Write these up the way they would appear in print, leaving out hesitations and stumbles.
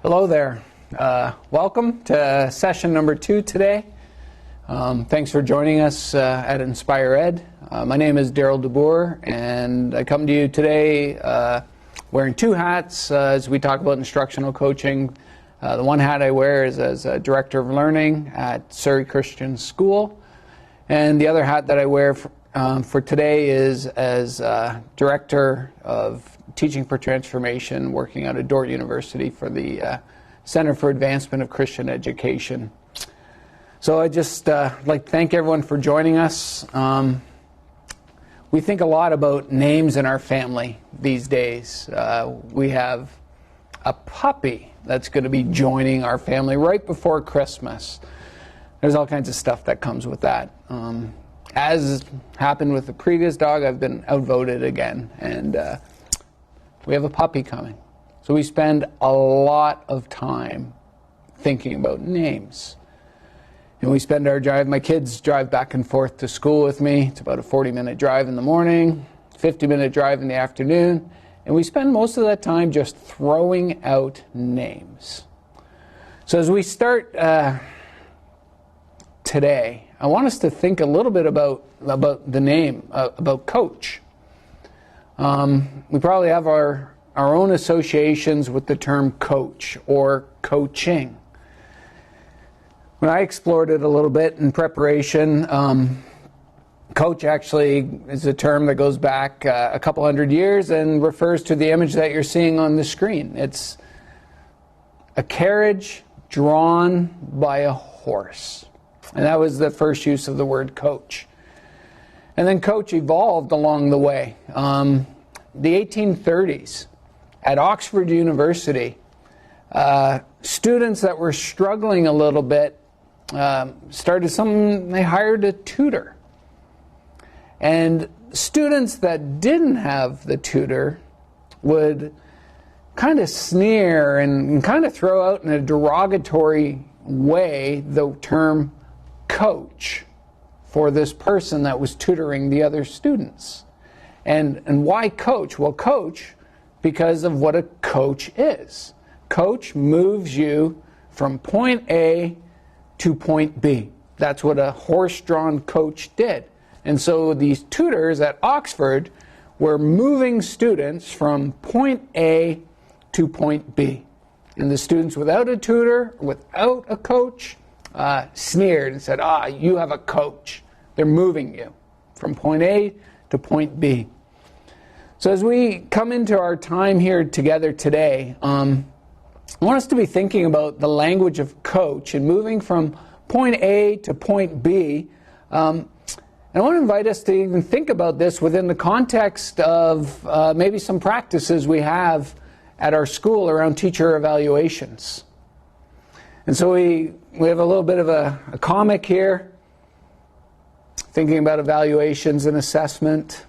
Hello there. Welcome to session number 2 today. Thanks for joining us at Inspire Ed. My name is Darryl DeBoer, and I come to you today wearing 2 hats as we talk about instructional coaching. The one hat I wear is as a Director of Learning at Surrey Christian School, and the other hat that I wear for today is as Director of Teaching for Transformation, working out of Dordt University for the Center for Advancement of Christian Education. So I just like to thank everyone for joining us. We think a lot about names in our family these days. We have a puppy that's going to be joining our family right before Christmas. There's all kinds of stuff that comes with that. As happened with the previous dog, I've been outvoted again, and we have a puppy coming. So we spend a lot of time thinking about names. And we spend our drive, my kids drive back and forth to school with me. It's about a 40-minute drive in the morning, 50-minute drive in the afternoon. And we spend most of that time just throwing out names. So as we start today, I want us to think a little bit about the name, about coach. We probably have our own associations with the term coach or coaching. When I explored it a little bit in preparation, coach actually is a term that goes back a couple hundred years and refers to the image that you're seeing on the screen. It's a carriage drawn by a horse. And that was the first use of the word coach. And then coach evolved along the way. The 1830s, at Oxford University, students that were struggling a little bit they hired a tutor. And students that didn't have the tutor would kind of sneer and kind of throw out in a derogatory way the term coach for this person that was tutoring the other students. And why coach? Well, coach because of what a coach is. Coach moves you from point A to point B. That's what a horse-drawn coach did. And so these tutors at Oxford were moving students from point A to point B. And the students without a tutor, without a coach, sneered and said, you have a coach. They're moving you from point A to point B. So as we come into our time here together today, I want us to be thinking about the language of coach and moving from point A to point B. And I want to invite us to even think about this within the context of maybe some practices we have at our school around teacher evaluations. And so we have a little bit of a comic here, thinking about evaluations and assessment.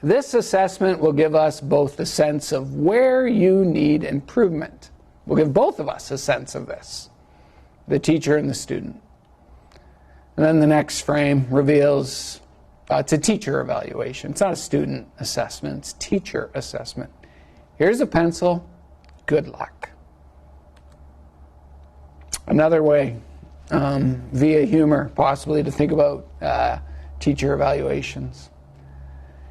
This assessment will give us both the sense of where you need improvement. We'll give both of us a sense of this, the teacher and the student. And then the next frame reveals it's a teacher evaluation. It's not a student assessment, it's teacher assessment. Here's a pencil, good luck. Another way, via humor, possibly to think about teacher evaluations.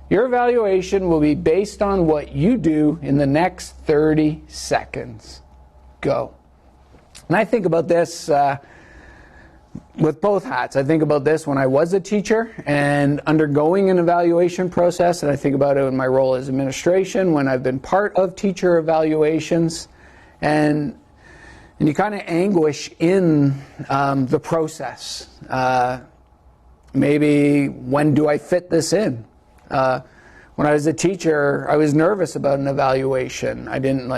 Your evaluation will be based on what you do in the next 30 seconds. Go. And I think about this with both hats. I think about this when I was a teacher and undergoing an evaluation process, and I think about it in my role as administration, when I've been part of teacher evaluations, and you kind of anguish in the process. Maybe when do I fit this in? When I was a teacher, I was nervous about an evaluation. I didn't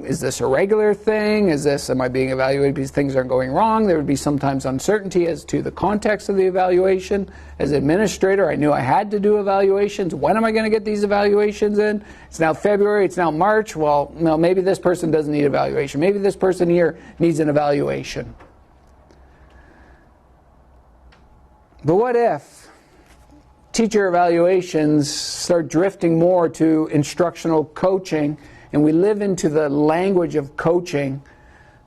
is this a regular thing? Am I being evaluated because things aren't going wrong? There would be sometimes uncertainty as to the context of the evaluation. As administrator, I knew I had to do evaluations. When am I going to get these evaluations in? It's now February, it's now March. Well, no, maybe this person doesn't need evaluation. Maybe this person here needs an evaluation. But what if teacher evaluations start drifting more to instructional coaching, and we live into the language of coaching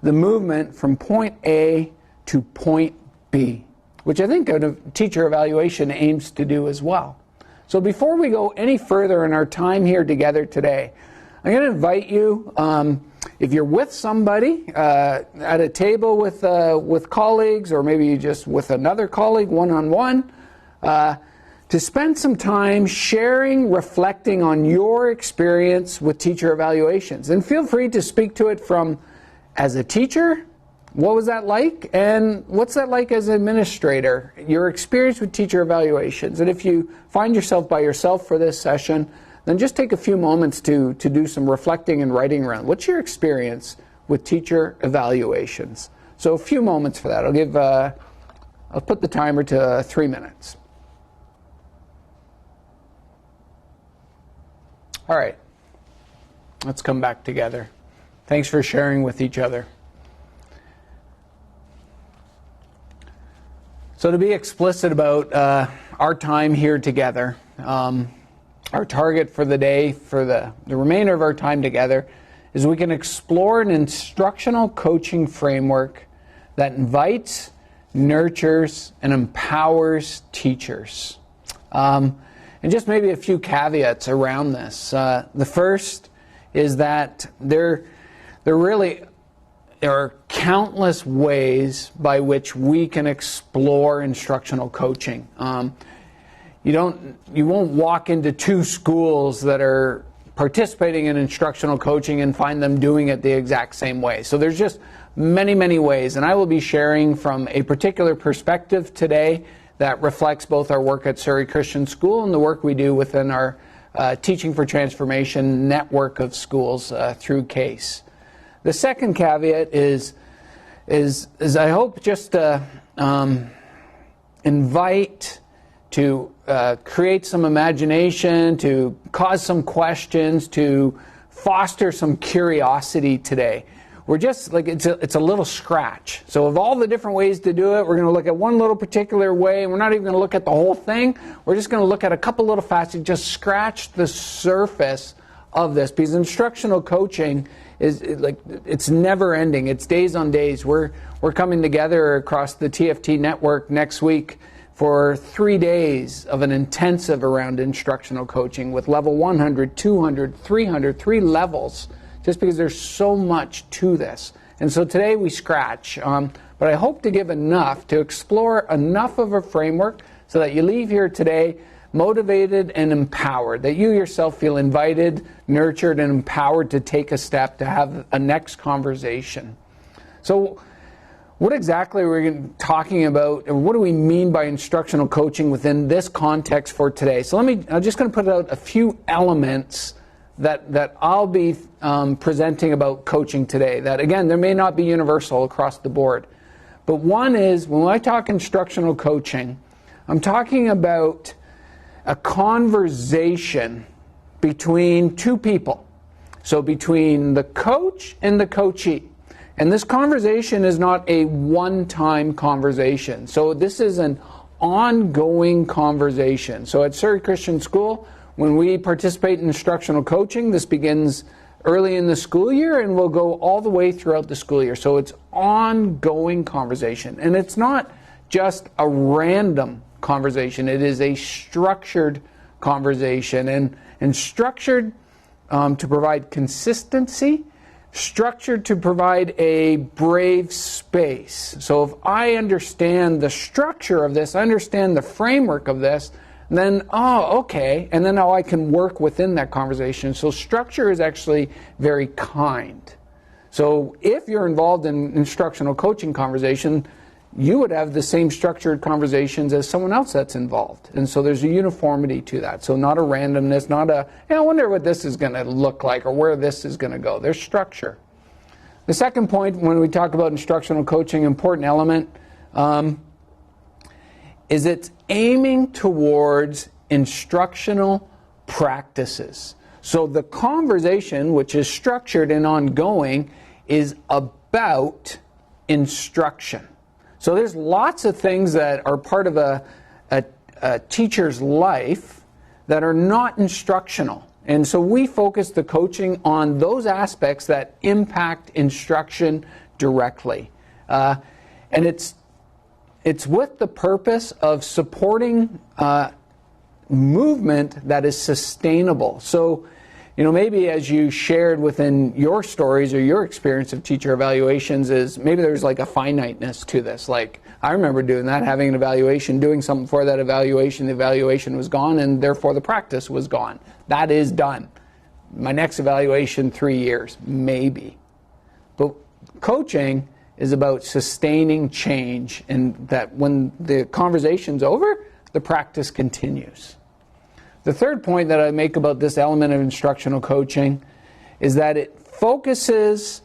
the movement from point A to point B, which I think a teacher evaluation aims to do as well. So before we go any further in our time here together today, I'm going to invite you, if you're with somebody at a table with colleagues, or maybe just with another colleague one-on-one, to spend some time sharing, reflecting on your experience with teacher evaluations. And feel free to speak to it from, as a teacher, what was that like? And what's that like as an administrator? Your experience with teacher evaluations. And if you find yourself by yourself for this session, then just take a few moments to do some reflecting and writing around. What's your experience with teacher evaluations? So a few moments for that. I'll put the timer to 3 minutes. All right. Let's come back together. Thanks for sharing with each other. So to be explicit about our time here together, our target for the day, for the remainder of our time together, is we can explore an instructional coaching framework that invites, nurtures, and empowers teachers. And just maybe a few caveats around this. The first is that there are countless ways by which we can explore instructional coaching. You won't walk into two schools that are participating in instructional coaching and find them doing it the exact same way. So there's just many, many ways. And I will be sharing from a particular perspective today that reflects both our work at Surrey Christian School and the work we do within our Teaching for Transformation network of schools through CASE. The second caveat is I hope just to invite, to create some imagination, to cause some questions, to foster some curiosity today. We're just like, it's a little scratch. So of all the different ways to do it, we're going to look at one little particular way, and we're not even going to look at the whole thing. We're just going to look at a couple little facets, just scratch the surface of this, because instructional coaching is like, it's never ending. It's days on days. We're coming together across the TFT network next week for 3 days of an intensive around instructional coaching with level 100, 200, 300, 3 levels, just because there's so much to this. And so today we scratch, but I hope to give enough, to explore enough of a framework so that you leave here today motivated and empowered, that you yourself feel invited, nurtured, and empowered to take a step, to have a next conversation. So what exactly are we talking about, and what do we mean by instructional coaching within this context for today? So I'm just going to put out a few elements that I'll be presenting about coaching today, that again, there may not be universal across the board. But one is, when I talk instructional coaching, I'm talking about a conversation between two people. So between the coach and the coachee. And this conversation is not a one-time conversation. So this is an ongoing conversation. So at Surrey Christian School, when we participate in instructional coaching, this begins early in the school year and will go all the way throughout the school year. So it's ongoing conversation. And it's not just a random conversation. It is a structured conversation, and structured to provide consistency, structured to provide a brave space. So if I understand the structure of this, I understand the framework of this, then, okay, and then now I can work within that conversation. So structure is actually very kind. So if you're involved in instructional coaching conversation, you would have the same structured conversations as someone else that's involved. And so there's a uniformity to that. So not a randomness, not a, I wonder what this is going to look like or where this is going to go. There's structure. The second point, when we talk about instructional coaching, important element, is it's aiming towards instructional practices. So the conversation, which is structured and ongoing, is about instruction. So there's lots of things that are part of a teacher's life that are not instructional. And so we focus the coaching on those aspects that impact instruction directly. And it's with the purpose of supporting movement that is sustainable. So, maybe as you shared within your stories or your experience of teacher evaluations is maybe there's like a finiteness to this. Like, I remember doing that, having an evaluation, doing something for that evaluation, the evaluation was gone, and therefore the practice was gone. That is done. My next evaluation, 3 years, maybe. But coaching is about sustaining change, and that when the conversation's over, the practice continues. The third point that I make about this element of instructional coaching is that it focuses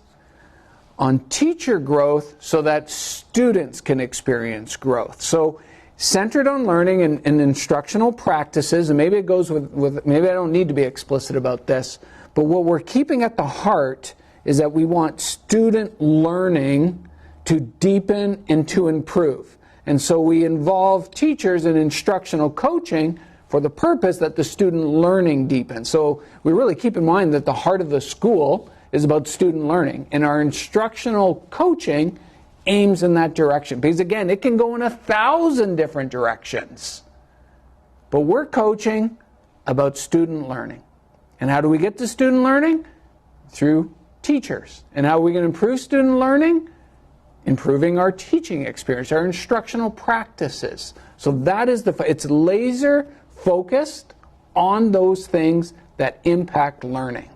on teacher growth so that students can experience growth. So centered on learning and instructional practices, and maybe it goes with maybe I don't need to be explicit about this, but what we're keeping at the heart is that we want student learning to deepen and to improve. And so we involve teachers in instructional coaching for the purpose that the student learning deepens. So we really keep in mind that the heart of the school is about student learning, and our instructional coaching aims in that direction. Because again, it can go in 1,000 different directions. But we're coaching about student learning. And how do we get to student learning? Through teachers. And how are we going to improve student learning? Improving our teaching experience, our instructional practices. So that is it's laser focused on those things that impact learning.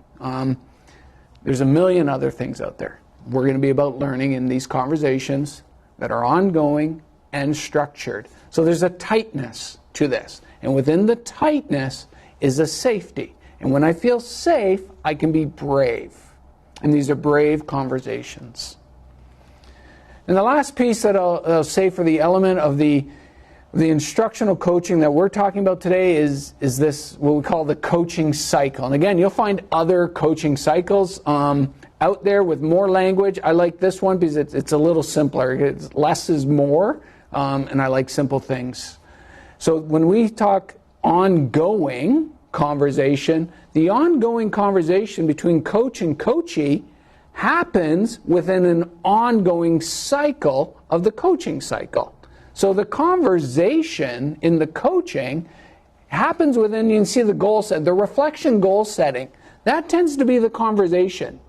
There's a million other things out there. We're going to be about learning in these conversations that are ongoing and structured. So there's a tightness to this. And within the tightness is a safety. And when I feel safe, I can be brave. And these are brave conversations. And the last piece that I'll say for the element of the instructional coaching that we're talking about today is this, what we call the coaching cycle. And again, you'll find other coaching cycles out there with more language. I like this one because it's a little simpler. Less is more, and I like simple things. So when we talk ongoing conversation, the ongoing conversation between coach and coachee happens within an ongoing cycle of the coaching cycle. So the conversation in the coaching happens within, you can see the goal set, the reflection goal setting. That tends to be the conversation.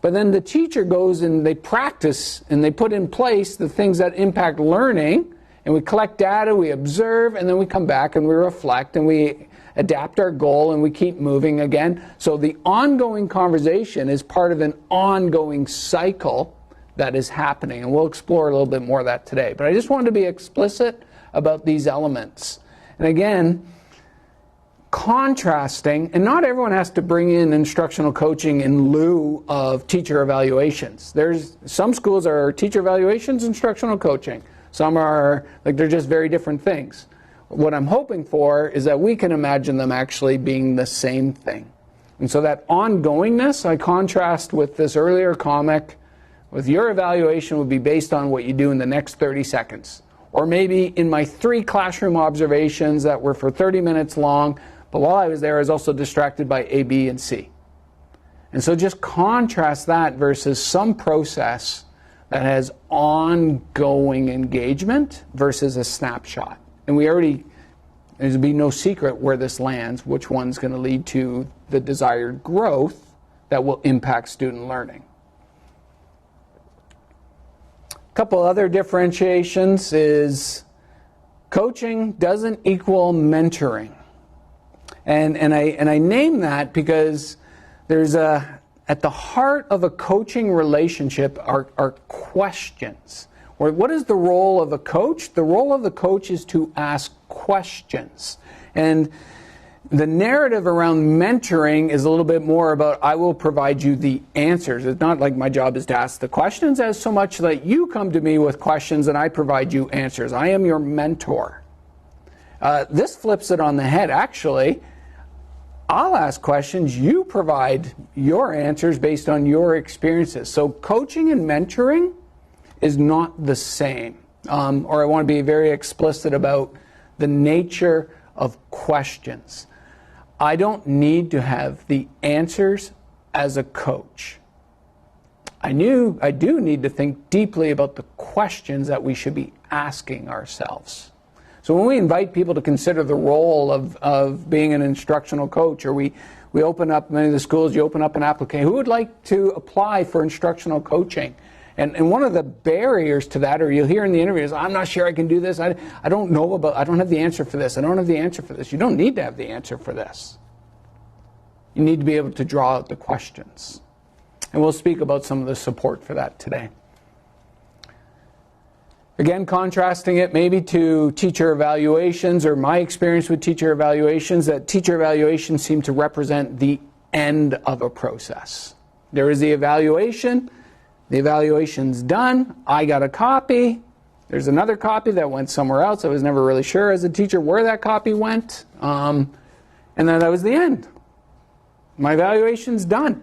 But then the teacher goes and they practice and they put in place the things that impact learning, and we collect data, we observe, and then we come back and we reflect and we adapt our goal and we keep moving again. So the ongoing conversation is part of an ongoing cycle that is happening, and we'll explore a little bit more of that today. But I just wanted to be explicit about these elements. And again, contrasting, and not everyone has to bring in instructional coaching in lieu of teacher evaluations. There's some schools are teacher evaluations, instructional coaching. Some are, they're just very different things. What I'm hoping for is that we can imagine them actually being the same thing. And so that ongoingness, I contrast with this earlier comic, with your evaluation would be based on what you do in the next 30 seconds. Or maybe in my 3 classroom observations that were for 30 minutes long, but while I was there I was also distracted by A, B, and C. And so just contrast that versus some process that has ongoing engagement versus a snapshot. And there's be no secret where this lands, which one's going to lead to the desired growth that will impact student learning. A couple other differentiations is coaching doesn't equal mentoring. And I name that because there's at the heart of a coaching relationship are questions. Or what is the role of a coach? The role of the coach is to ask questions. And the narrative around mentoring is a little bit more about I will provide you the answers. It's not like my job is to ask the questions as so much that you come to me with questions and I provide you answers. I am your mentor. This flips it on the head. Actually, I'll ask questions, you provide your answers based on your experiences. So coaching and mentoring is not the same. Or I want to be very explicit about the nature of questions. I don't need to have the answers as a coach. I do need to think deeply about the questions that we should be asking ourselves. So when we invite people to consider the role of being an instructional coach, or we open up, many of the schools, you open up an application, who would like to apply for instructional coaching? And one of the barriers to that, or you'll hear in the interview, is I'm not sure I can do this. I don't have the answer for this. I don't have the answer for this. You don't need to have the answer for this. You need to be able to draw out the questions. And we'll speak about some of the support for that today. Again, contrasting it maybe to teacher evaluations, or my experience with teacher evaluations, that teacher evaluations seem to represent the end of a process. There is the evaluation's done, I got a copy, there's another copy that went somewhere else. I was never really sure as a teacher where that copy went, and then that was the end. My evaluation's done.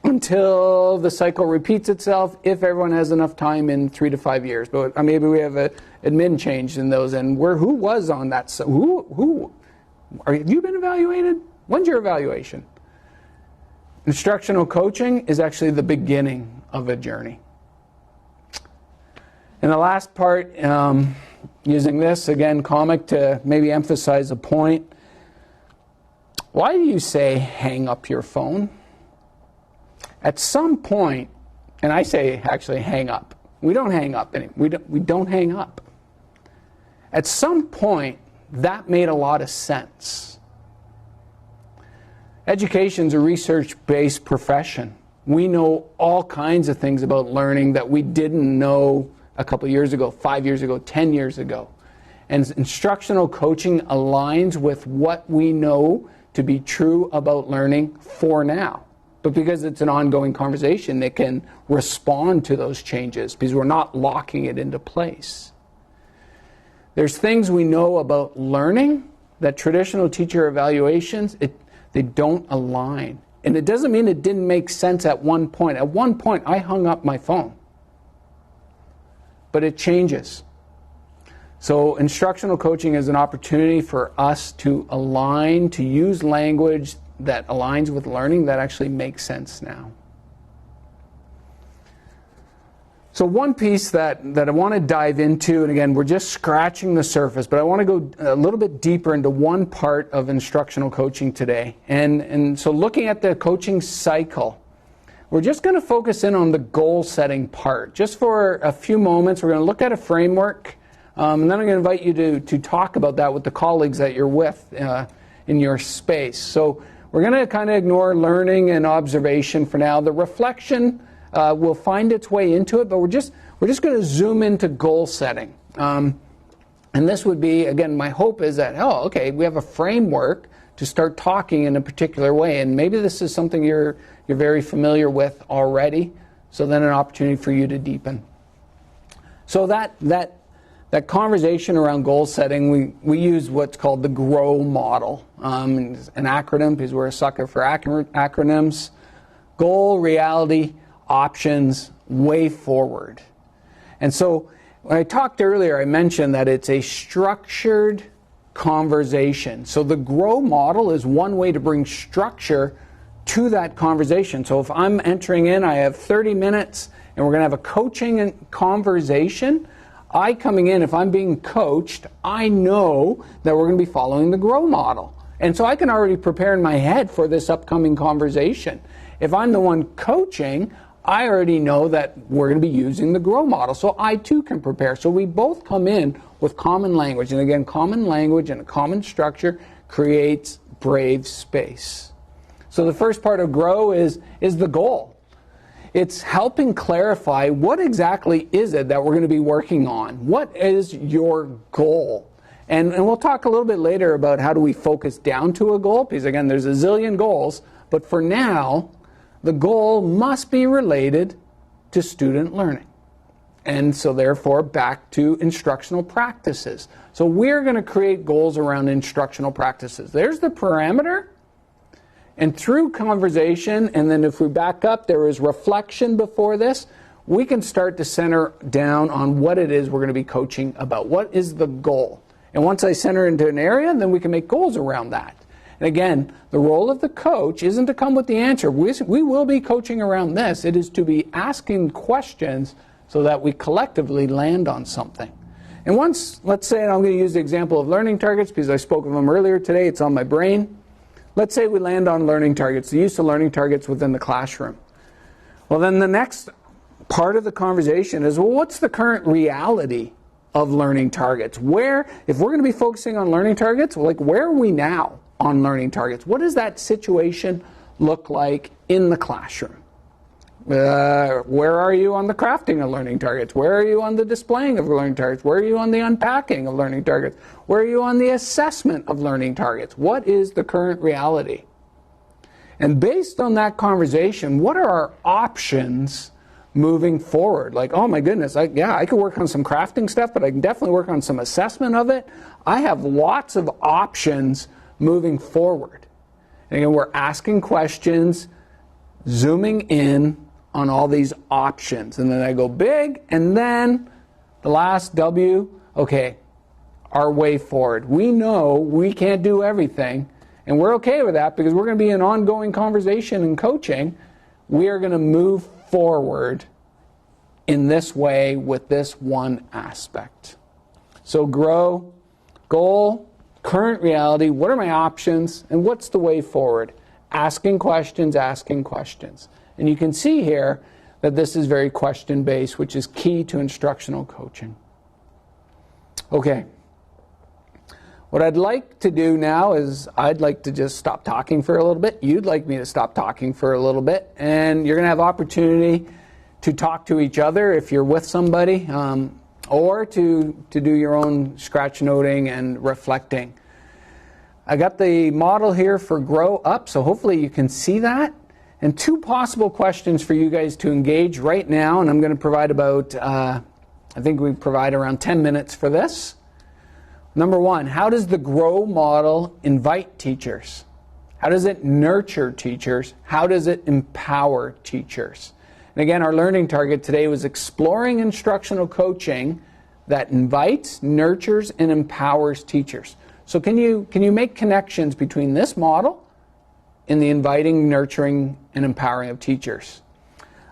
Until the cycle repeats itself, if everyone has enough time in 3 to 5 years. But maybe we have an admin change in those. And who was on that? Who? Have you been evaluated? When's your evaluation? Instructional coaching is actually the beginning of a journey. And the last part, using this, again, comic to maybe emphasize a point. Why do you say hang up your phone? At some point, and I say actually hang up. We don't hang up anymore. We don't hang up. At some point, that made a lot of sense. Education's a research-based profession. We know all kinds of things about learning that we didn't know a couple years ago, 5 years ago, 10 years ago. And instructional coaching aligns with what we know to be true about learning for now. But because it's an ongoing conversation, it can respond to those changes because we're not locking it into place. There's things we know about learning that traditional teacher evaluations, they don't align. And it doesn't mean it didn't make sense at one point. At one point, I hung up my phone. But it changes. So instructional coaching is an opportunity for us to align, to use language that aligns with learning that actually makes sense now. So one piece that I want to dive into, and again, we're just scratching the surface, but I want to go a little bit deeper into one part of instructional coaching today. And so looking at the coaching cycle, we're just going to focus in on the goal setting part. Just for a few moments, we're going to look at a framework, and then I'm going to invite you to talk about that with the colleagues that you're with in your space. So we're going to kind of ignore learning and observation for now. The reflection will find its way into it, but we're just going to zoom into goal setting. And this would be, again, my hope is that, we have a framework to start talking in a particular way. And maybe this is something you're very familiar with already, so then an opportunity for you to deepen. So that conversation around goal setting, we use what's called the GROW model. An acronym, because we're a sucker for acronyms. Goal, reality, options, way forward. And so when I talked earlier, I mentioned that it's a structured conversation. So the GROW model is one way to bring structure to that conversation. So if I'm entering in, I have 30 minutes, and we're going to have a coaching and conversation. I coming in, if I'm being coached, I know that we're going to be following the GROW model. And so I can already prepare in my head for this upcoming conversation. If I'm the one coaching, I already know that we're going to be using the GROW model. So I too can prepare. So we both come in with common language. And again, common language and a common structure creates brave space. So the first part of GROW is the goal. It's helping clarify what exactly is it that we're going to be working on. What is your goal? And we'll talk a little bit later about how do we focus down to a goal, because again, there's a zillion goals. But for now, the goal must be related to student learning. And so therefore, back to instructional practices. So we're going to create goals around instructional practices. There's the parameter. And through conversation, and then if we back up, there is reflection before this, we can start to center down on what it is we're going to be coaching about. What is the goal? And once I center into an area, then we can make goals around that. And again, the role of the coach isn't to come with the answer. We will be coaching around this. It is to be asking questions so that we collectively land on something. And once, let's say, and I'm going to use the example of learning targets because I spoke of them earlier today, it's on my brain. Let's say we land on learning targets, the use of learning targets within the classroom. Well, then the next part of the conversation is, well, what's the current reality of learning targets? If we're going to be focusing on learning targets, like where are we now on learning targets? What does that situation look like in the classroom? Where are you on the crafting of learning targets? Where are you on the displaying of learning targets? Where are you on the unpacking of learning targets? Where are you on the assessment of learning targets? What is the current reality? And based on that conversation, what are our options moving forward? Like, oh my goodness, I could work on some crafting stuff, but I can definitely work on some assessment of it. I have lots of options moving forward. And again, we're asking questions, zooming in on all these options. And then I go big, and then the last W, okay, our way forward. We know we can't do everything, and we're okay with that because we're going to be in ongoing conversation and coaching. We are going to move forward in this way with this one aspect. So grow, goal, current reality, what are my options, and what's the way forward? Asking questions, asking questions. And you can see here that this is very question-based, which is key to instructional coaching. Okay. What I'd like to do now is I'd like to just stop talking for a little bit. You'd like me to stop talking for a little bit. And you're going to have opportunity to talk to each other if you're with somebody, or to do your own scratch noting and reflecting. I got the model here for Grow Up, so hopefully you can see that. And two possible questions for you guys to engage right now, and I'm going to provide about, I think we provide around 10 minutes for this. Number one, how does the Grow model invite teachers? How does it nurture teachers? How does it empower teachers? And again, our learning target today was exploring instructional coaching that invites, nurtures, and empowers teachers. So can you make connections between this model in the inviting, nurturing, and empowering of teachers?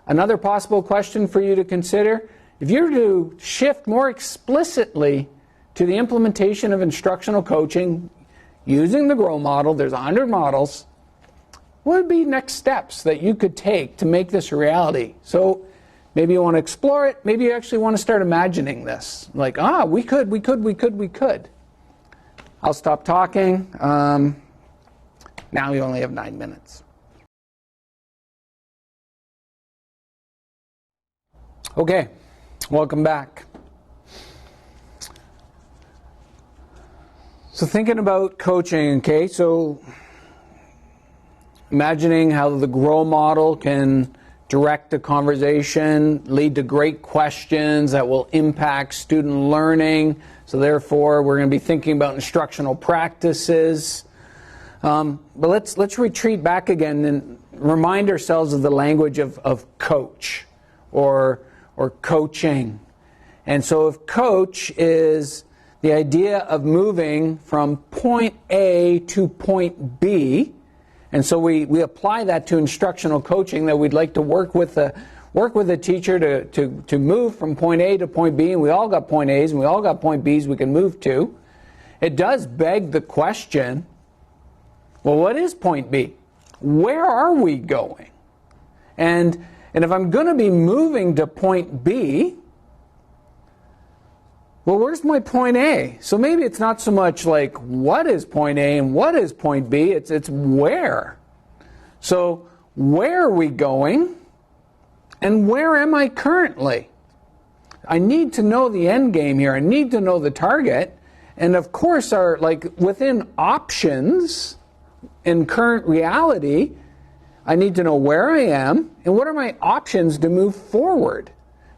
Another possible question for you to consider, if you're to shift more explicitly to the implementation of instructional coaching using the GROW model, there's 100 models, what would be next steps that you could take to make this a reality? So maybe you want to explore it, maybe you actually want to start imagining this. Like, we could. I'll stop talking. Now we only have 9 minutes. Okay, welcome back. So thinking about coaching, okay, so imagining how the GROW model can direct a conversation, lead to great questions that will impact student learning. So therefore, we're going to be thinking about instructional practices. But let's retreat back again and remind ourselves of the language of coach or coaching. And so if coach is the idea of moving from point A to point B, and so we apply that to instructional coaching, that we'd like to work with a teacher to move from point A to point B, and we all got point A's and we all got point B's we can move to. It does beg the question, well, what is point B? Where are we going? And if I'm going to be moving to point B, well, where's my point A? So maybe it's not so much like what is point A and what is point B, it's where. So where are we going and where am I currently? I need to know the end game here. I need to know the target. And of course, within options in current reality, I need to know where I am and what are my options to move forward.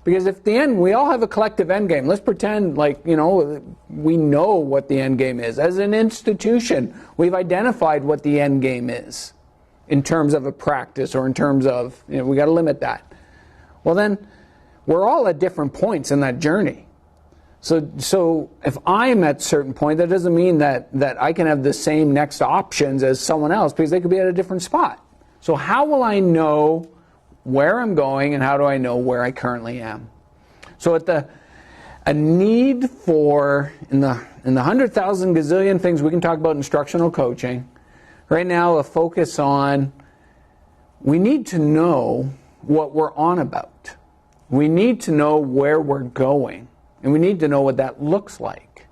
Because if the end, we all have a collective end game. Let's pretend we know what the end game is. As an institution, we've identified what the end game is in terms of a practice or in terms of, we got to limit that. Well then, we're all at different points in that journey. So if I'm at a certain point, that doesn't mean that I can have the same next options as someone else, because they could be at a different spot. So how will I know where I'm going, and how do I know where I currently am? So a need for, in the 100,000 gazillion things we can talk about instructional coaching, right now a focus on, we need to know what we're on about. We need to know where we're going. And we need to know what that looks like.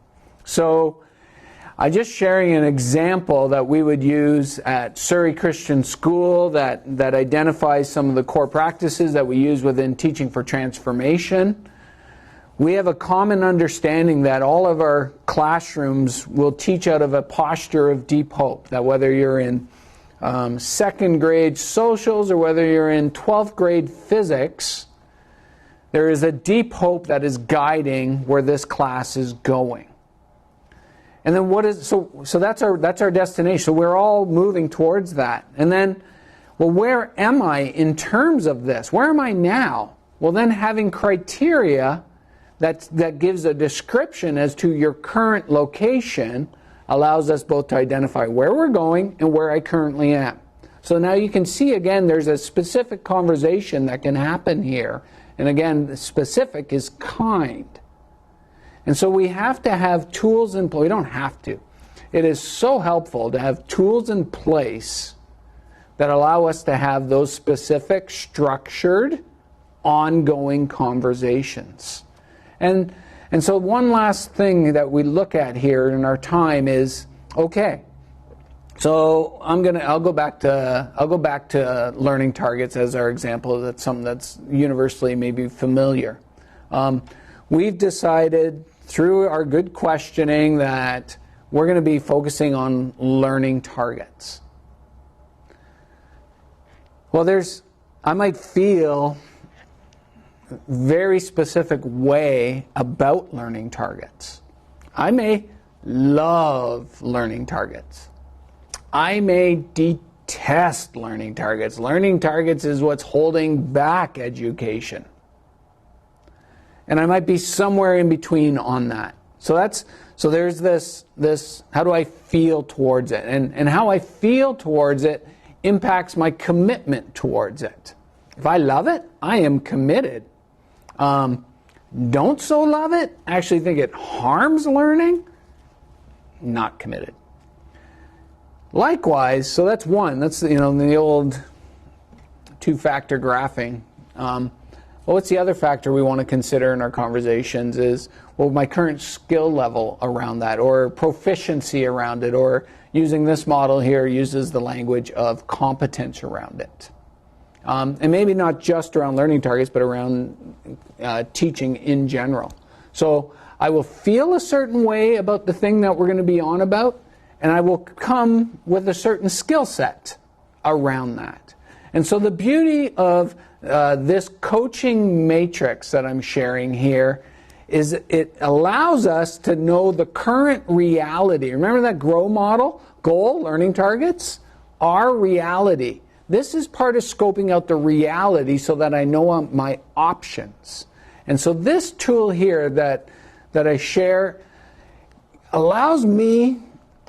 So I'm just sharing an example that we would use at Surrey Christian School that identifies some of the core practices that we use within Teaching for Transformation. We have a common understanding that all of our classrooms will teach out of a posture of deep hope. That whether you're in second grade socials or whether you're in 12th grade physics, there is a deep hope that is guiding where this class is going. And then so that's our destination. So we're all moving towards that. And then, well, where am I in terms of this? Where am I now? Well, then having criteria that gives a description as to your current location allows us both to identify where we're going and where I currently am. So now you can see, again, there's a specific conversation that can happen here. And again, specific is kind. And so we have to have tools in place. We don't have to. It is so helpful to have tools in place that allow us to have those specific, structured, ongoing conversations. And so one last thing that we look at here in our time is, okay, so I'll go back to learning targets as our example. That's something that's universally maybe familiar. We've decided through our good questioning that we're going to be focusing on learning targets. Well, I might feel a very specific way about learning targets. I may love learning targets. I may detest learning targets. Learning targets is what's holding back education. And I might be somewhere in between on that. So there's this how do I feel towards it? And how I feel towards it impacts my commitment towards it. If I love it, I am committed. Don't so love it, actually think it harms learning, not committed. Likewise, so that's one. That's the old two-factor graphing. Well, what's the other factor we want to consider in our conversations is, well, my current skill level around that, or proficiency around it, or using this model here uses the language of competence around it. And maybe not just around learning targets, but around teaching in general. So I will feel a certain way about the thing that we're going to be on about, and I will come with a certain skill set around that. And so the beauty of this coaching matrix that I'm sharing here is it allows us to know the current reality. Remember that GROW model? Goal, learning targets, our reality. This is part of scoping out the reality so that I know my options. And so this tool here that I share allows me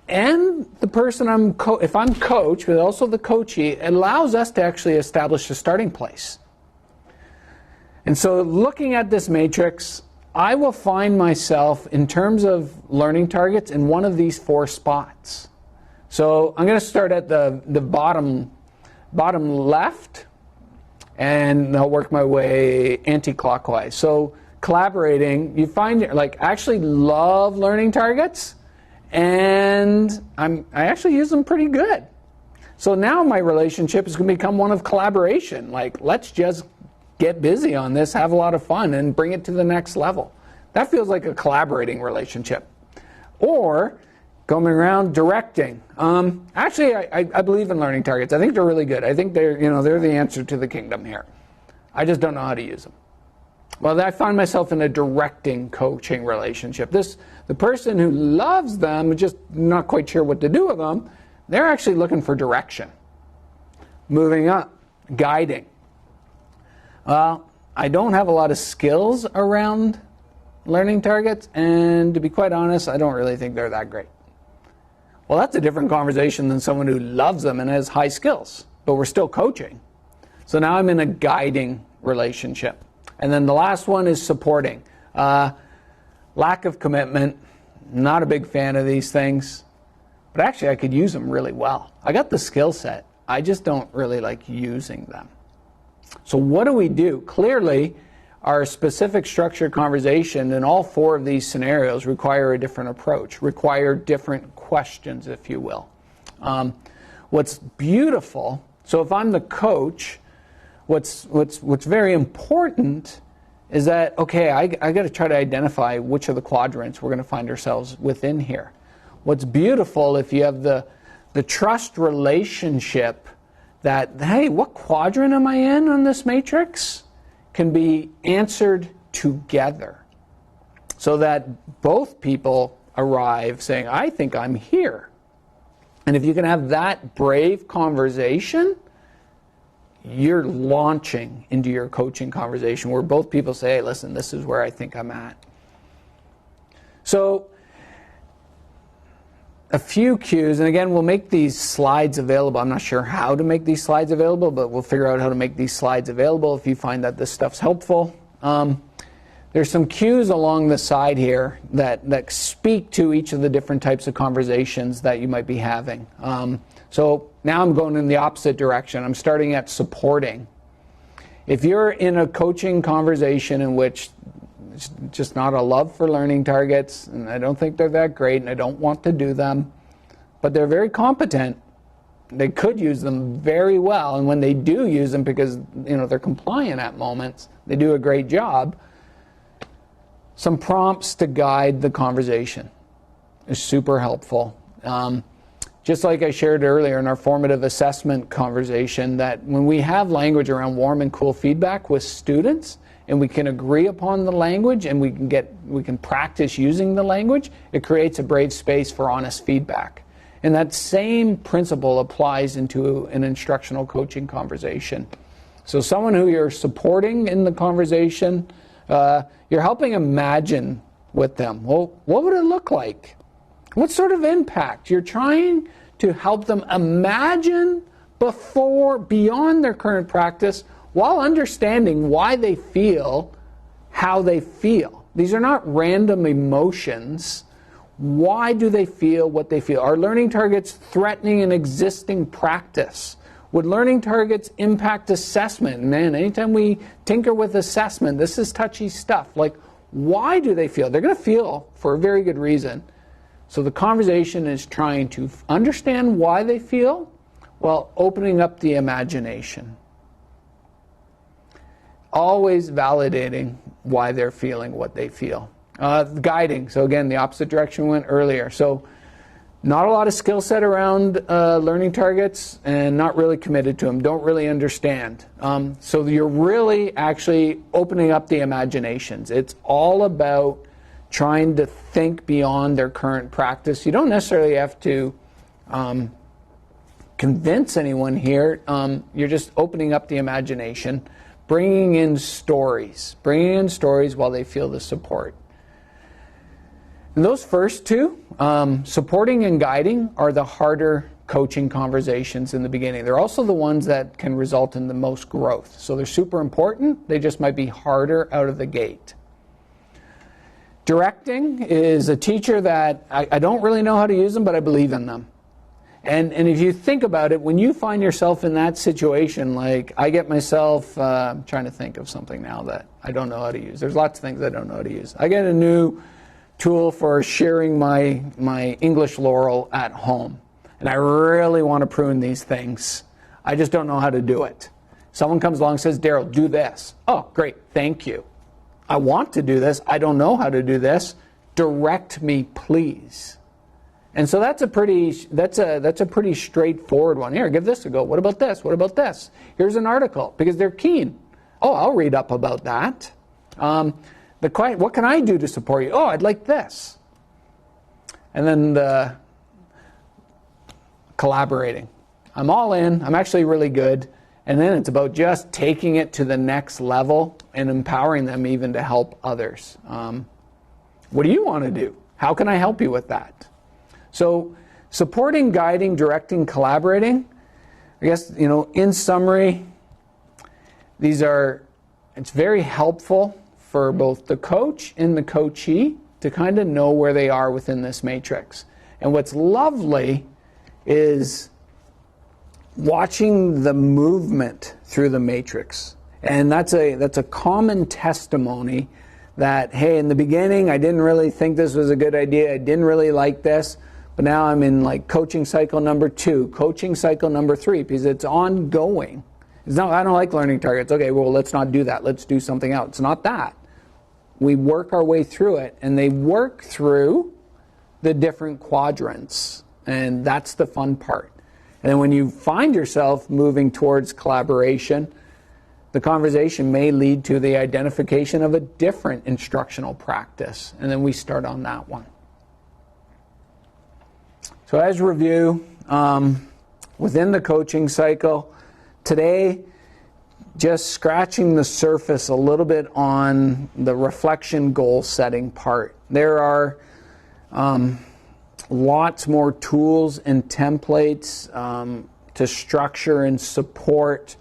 and the person if I'm coach, but also the coachee, it allows us to actually establish a starting place. And so looking at this matrix, I will find myself, in terms of learning targets, in one of these four spots. So I'm going to start at the bottom left, and I'll work my way anti-clockwise. So collaborating, you find, I actually love learning targets, and I actually use them pretty good. So now my relationship is going to become one of collaboration. Let's just get busy on this, have a lot of fun, and bring it to the next level. That feels like a collaborating relationship. Or going around directing. Actually, I believe in learning targets. I think they're really good. I think they're the answer to the kingdom here. I just don't know how to use them. Well, I find myself in a directing coaching relationship. The person who loves them, just not quite sure what to do with them, they're actually looking for direction. Moving up, guiding. Well, I don't have a lot of skills around learning targets, and to be quite honest, I don't really think they're that great. Well, that's a different conversation than someone who loves them and has high skills, but we're still coaching. So now I'm in a guiding relationship. And then the last one is supporting. Lack of commitment, not a big fan of these things, but actually I could use them really well. I got the skill set, I just don't really like using them. So what do we do? Clearly, our specific structured conversation in all four of these scenarios require a different approach, require different questions, if you will. What's beautiful, so if I'm the coach, what's very important is that, okay, I got to try to identify which of the quadrants we're going to find ourselves within here. What's beautiful, if you have the trust relationship that, hey, what quadrant am I in on this matrix, can be answered together so that both people arrive saying, I think I'm here. And if you can have that brave conversation, you're launching into your coaching conversation where both people say, hey, listen, this is where I think I'm at. So a few cues, and again, we'll make these slides available. I'm not sure how to make these slides available, but we'll figure out how to make these slides available if you find that this stuff's helpful. There's some cues along the side here that speak to each of the different types of conversations that you might be having. So now I'm going in the opposite direction. I'm starting at supporting. If you're in a coaching conversation in which it's just not a love for learning targets, and I don't think they're that great, and I don't want to do them, but they're very competent, they could use them very well, and when they do use them, because they're compliant at moments, they do a great job. Some prompts to guide the conversation is super helpful. Just like I shared earlier in our formative assessment conversation, that when we have language around warm and cool feedback with students, and we can agree upon the language, and we can practice using the language, it creates a brave space for honest feedback. And that same principle applies into an instructional coaching conversation. So someone who you're supporting in the conversation, you're helping imagine with them. Well, what would it look like? What sort of impact? You're trying to help them imagine beyond their current practice, while understanding why they feel how they feel. These are not random emotions. Why do they feel what they feel? Are learning targets threatening an existing practice? Would learning targets impact assessment? Man, anytime we tinker with assessment, this is touchy stuff. Like, why do they feel? They're going to feel for a very good reason. So the conversation is trying to understand why they feel while opening up the imagination. Always validating why they're feeling what they feel. Guiding. So again, the opposite direction we went earlier. So not a lot of skill set around learning targets and not really committed to them. Don't really understand. So you're really actually opening up the imaginations. It's all about trying to think beyond their current practice. You don't necessarily have to convince anyone here. You're just opening up the imagination. Bringing in stories while they feel the support. And those first two, supporting and guiding, are the harder coaching conversations in the beginning. They're also the ones that can result in the most growth. So they're super important, they just might be harder out of the gate. Directing is a teacher that I don't really know how to use them, but I believe in them. And if you think about it, when you find yourself in that situation, like I get myself, I'm trying to think of something now that I don't know how to use. There's lots of things I don't know how to use. I get a new tool for sharing my English Laurel at home. And I really want to prune these things. I just don't know how to do it. Someone comes along and says, Darryl, do this. Oh, great, thank you. I want to do this. I don't know how to do this. Direct me, please. And so that's a pretty straightforward one. Here, give this a go. What about this? What about this? Here's an article, because they're keen. Oh, I'll read up about that. What can I do to support you? Oh, I'd like this. And then the collaborating. I'm all in. I'm actually really good. And then it's about just taking it to the next level and empowering them even to help others. What do you want to do? How can I help you with that? So supporting, guiding, directing, collaborating, I guess, in summary, it's very helpful for both the coach and the coachee to kind of know where they are within this matrix. And what's lovely is watching the movement through the matrix. And that's a common testimony that, hey, in the beginning, I didn't really think this was a good idea. I didn't really like this. But now I'm in like coaching cycle number 2, coaching cycle number 3, because it's ongoing. It's not, I don't like learning targets. Okay, well, let's not do that. Let's do something else. It's not that. We work our way through it, and they work through the different quadrants. And that's the fun part. And then when you find yourself moving towards collaboration, the conversation may lead to the identification of a different instructional practice. And then we start on that one. So as review, within the coaching cycle, today, just scratching the surface a little bit on the reflection goal setting part. There are lots more tools and templates to structure and support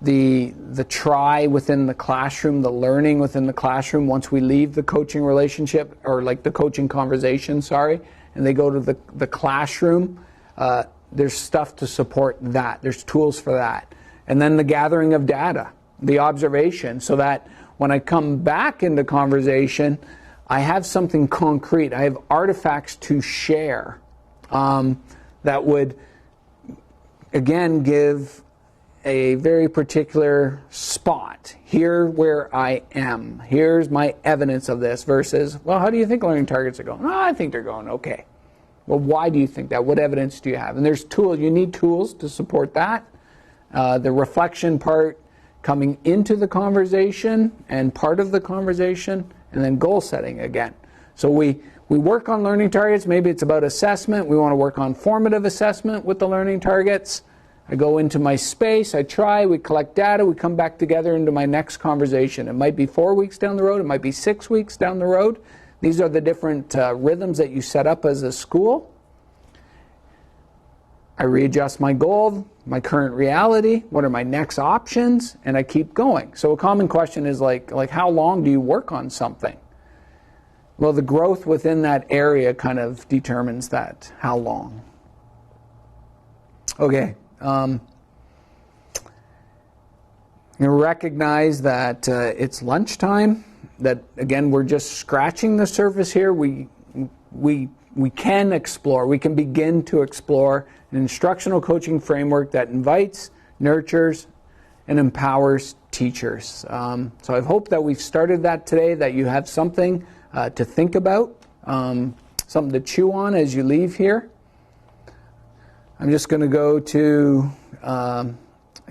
the try within the classroom, the learning within the classroom once we leave the coaching relationship, or like the coaching conversation, and they go to the classroom. There's stuff to support that. There's tools for that. And then the gathering of data, the observation, so that when I come back into conversation, I have something concrete. I have artifacts to share that would, again, give a very particular spot. Here where I am. Here's my evidence of this versus, well, how do you think learning targets are going? Oh, I think they're going okay. Well, why do you think that? What evidence do you have? And there's tools. You need tools to support that. The reflection part coming into the conversation and part of the conversation, and then goal setting again. So we work on learning targets. Maybe it's about assessment. We want to work on formative assessment with the learning targets. I go into my space, I try, we collect data, we come back together into my next conversation. It might be 4 weeks down the road, it might be 6 weeks down the road. These are the different rhythms that you set up as a school. I readjust my goal, my current reality, what are my next options, and I keep going. So a common question is like how long do you work on something? Well, the growth within that area kind of determines that, how long. Okay. You recognize that it's lunchtime, that again we're just scratching the surface here. We can explore, we can begin to explore an instructional coaching framework that invites, nurtures, and empowers teachers. So I hope that we've started that today, that you have something to think about, something to chew on as you leave here. I'm just going to go to a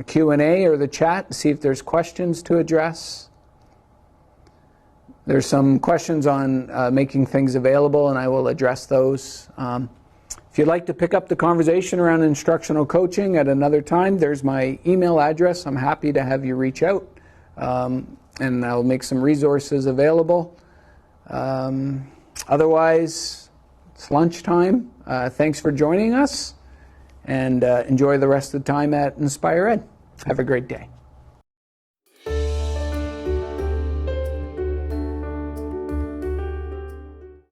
Q&A or the chat and see if there's questions to address. There's some questions on making things available, and I will address those. If you'd like to pick up the conversation around instructional coaching at another time, there's my email address. I'm happy to have you reach out, and I'll make some resources available. Otherwise, it's lunchtime. Thanks for joining us. And enjoy the rest of the time at Inspire Ed. Have a great day.